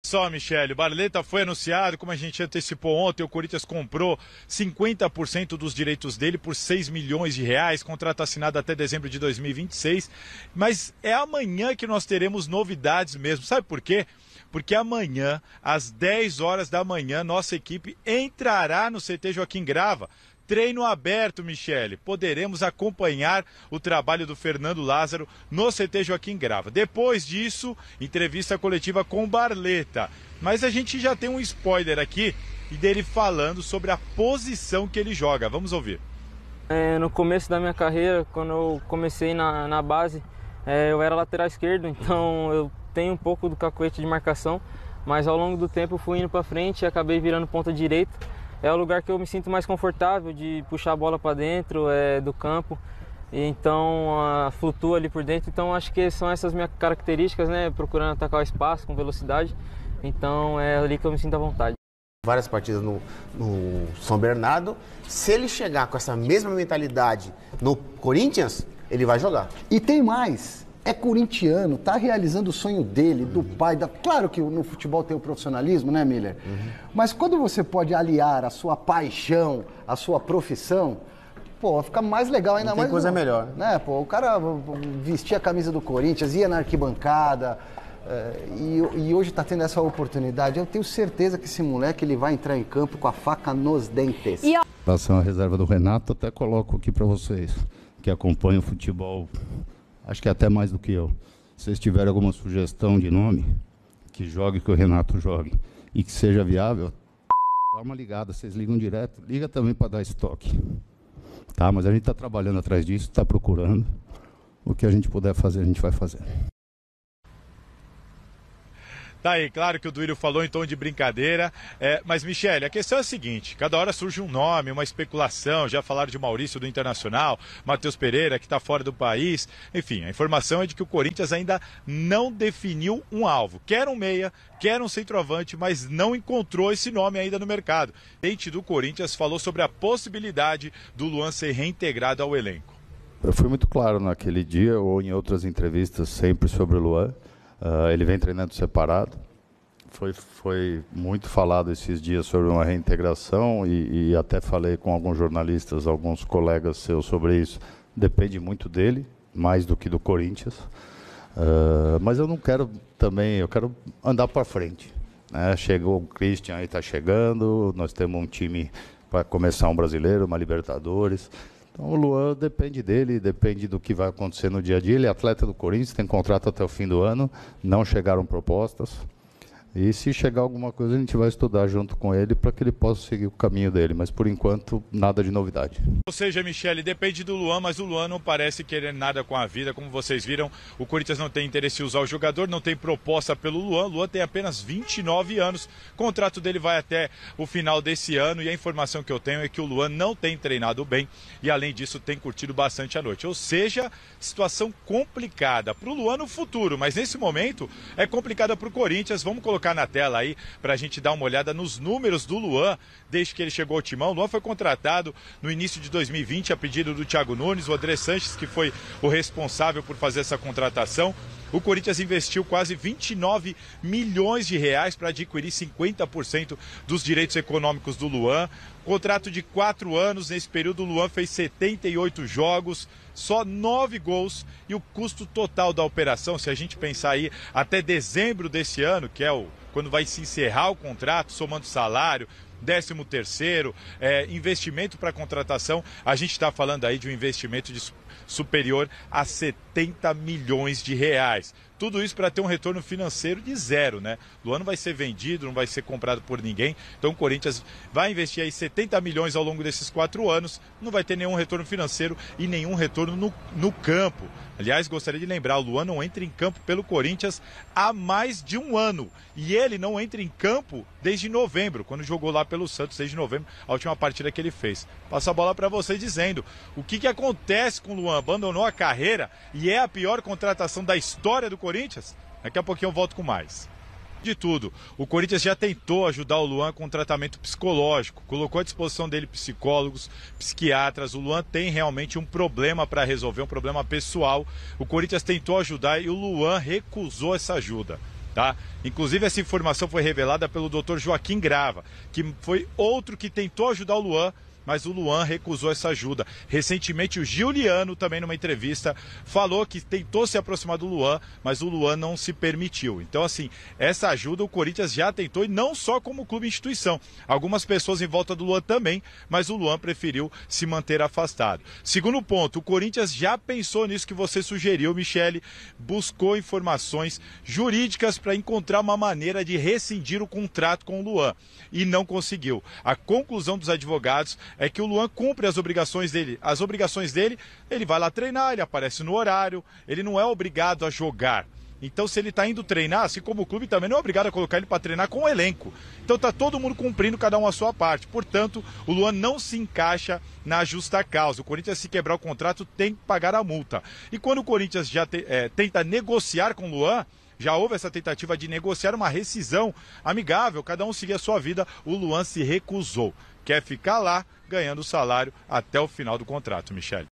Só, Michele, o Barleta foi anunciado, como a gente antecipou ontem, o Corinthians comprou 50% dos direitos dele por 6 milhões de reais, contrato assinado até dezembro de 2026, mas é amanhã que nós teremos novidades mesmo, sabe por quê? Porque amanhã, às 10 horas da manhã, nossa equipe entrará no CT Joaquim Grava. Treino aberto, Michele. Poderemos acompanhar o trabalho do Fernando Lázaro no CT Joaquim Grava. Depois disso, entrevista coletiva com o Barleta. Mas a gente já tem um spoiler aqui e dele falando sobre a posição que ele joga. Vamos ouvir. No começo da minha carreira, quando eu comecei na base, eu era lateral esquerdo, então eu tenho um pouco do cacuete de marcação, mas ao longo do tempo eu fui indo para frente e acabei virando ponta direita. É o lugar que eu me sinto mais confortável de puxar a bola para dentro do campo, e então flutua ali por dentro. Então acho que são essas minhas características, né? Procurando atacar o espaço com velocidade. Então é ali que eu me sinto à vontade. Várias partidas no São Bernardo. Se ele chegar com essa mesma mentalidade no Corinthians, ele vai jogar. E tem mais. É corintiano, tá realizando o sonho dele, do pai. Claro que no futebol tem o profissionalismo, né, Miller? Mas quando você pode aliar a sua paixão, a sua profissão, pô, fica mais legal, ainda mais. Tem coisa melhor. Né, pô, o cara vestia a camisa do Corinthians, ia na arquibancada, e hoje tá tendo essa oportunidade. Eu tenho certeza que esse moleque ele vai entrar em campo com a faca nos dentes. Em relação à reserva do Renato, até coloco aqui para vocês que acompanham o futebol. Acho que até mais do que eu. Se vocês tiverem alguma sugestão de nome, que jogue, que o Renato jogue, e que seja viável, dá uma ligada, vocês ligam direto, liga também para dar estoque. Tá? Mas a gente está trabalhando atrás disso, está procurando. O que a gente puder fazer, a gente vai fazer. Tá aí, claro que o Duílio falou em tom de brincadeira, mas Michele, a questão é a seguinte, cada hora surge um nome, uma especulação, já falaram de Maurício do Internacional, Matheus Pereira que está fora do país, enfim, a informação é de que o Corinthians ainda não definiu um alvo, quer um meia, quer um centroavante, mas não encontrou esse nome ainda no mercado. O presidente do Corinthians falou sobre a possibilidade do Luan ser reintegrado ao elenco. Eu fui muito claro naquele dia, ou em outras entrevistas, sempre sobre o Luan. Ele vem treinando separado. Foi muito falado esses dias sobre uma reintegração e até falei com alguns jornalistas, alguns colegas seus sobre isso. Depende muito dele, mais do que do Corinthians. Mas eu não quero também, eu quero andar para frente. Né? Chegou o Christian, aí está chegando, nós temos um time para começar um brasileiro, uma Libertadores. Então, o Luan depende dele, depende do que vai acontecer no dia a dia. Ele é atleta do Corinthians, tem contrato até o fim do ano, não chegaram propostas. E se chegar alguma coisa, a gente vai estudar junto com ele para que ele possa seguir o caminho dele. Mas, por enquanto, nada de novidade. Ou seja, Michele, depende do Luan, mas o Luan não parece querer nada com a vida. Como vocês viram, o Corinthians não tem interesse em usar o jogador, não tem proposta pelo Luan. O Luan tem apenas 29 anos. O contrato dele vai até o final desse ano. E a informação que eu tenho é que o Luan não tem treinado bem e, além disso, tem curtido bastante a noite. Ou seja, situação complicada para o Luan no futuro. Mas, nesse momento, é complicada para o Corinthians. Vamos colocar na tela aí para a gente dar uma olhada nos números do Luan desde que ele chegou ao timão. O Luan foi contratado no início de 2020 a pedido do Thiago Nunes, o André Sanches que foi o responsável por fazer essa contratação. O Corinthians investiu quase 29 milhões de reais para adquirir 50% dos direitos econômicos do Luan. Contrato de 4 anos, nesse período o Luan fez 78 jogos, só 9 gols, e o custo total da operação, se a gente pensar aí até dezembro desse ano, que é quando vai se encerrar o contrato, somando salário, 13º, investimento para contratação, a gente está falando aí de um investimento superior a 70 milhões de reais. Tudo isso para ter um retorno financeiro de zero, né? Luan não vai ser vendido, não vai ser comprado por ninguém. Então o Corinthians vai investir aí 70 milhões ao longo desses 4 anos, não vai ter nenhum retorno financeiro e nenhum retorno no campo. Aliás, gostaria de lembrar, o Luan não entra em campo pelo Corinthians há mais de um ano. E ele não entra em campo desde novembro, quando jogou lá pelo Santos, desde novembro, a última partida que ele fez. Passo a bola para você dizendo o que acontece com o Luan. Abandonou a carreira e é a pior contratação da história do Corinthians? Daqui a pouquinho eu volto com mais. De tudo, o Corinthians já tentou ajudar o Luan com tratamento psicológico, colocou à disposição dele psicólogos, psiquiatras. O Luan tem realmente um problema para resolver, um problema pessoal. O Corinthians tentou ajudar e o Luan recusou essa ajuda. Tá? Inclusive essa informação foi revelada pelo Dr. Joaquim Grava, que foi outro que tentou ajudar o Luan, mas o Luan recusou essa ajuda. Recentemente o Giuliano, também numa entrevista, falou que tentou se aproximar do Luan, mas o Luan não se permitiu. Então, assim, essa ajuda o Corinthians já tentou, e não só como clube e instituição. Algumas pessoas em volta do Luan também, mas o Luan preferiu se manter afastado. Segundo ponto, o Corinthians já pensou nisso que você sugeriu, Michele, buscou informações jurídicas para encontrar uma maneira de rescindir o contrato com o Luan, e não conseguiu. A conclusão dos advogados é que o Luan cumpre as obrigações dele. As obrigações dele, ele vai lá treinar, ele aparece no horário, ele não é obrigado a jogar. Então, se ele está indo treinar, assim como o clube também não é obrigado a colocar ele para treinar com o elenco. Então, está todo mundo cumprindo cada um a sua parte. Portanto, o Luan não se encaixa na justa causa. O Corinthians, se quebrar o contrato, tem que pagar a multa. E quando o Corinthians já tenta negociar com o Luan, já houve essa tentativa de negociar uma rescisão amigável, cada um seguir a sua vida, o Luan se recusou. Quer ficar lá ganhando o salário até o final do contrato, Michele.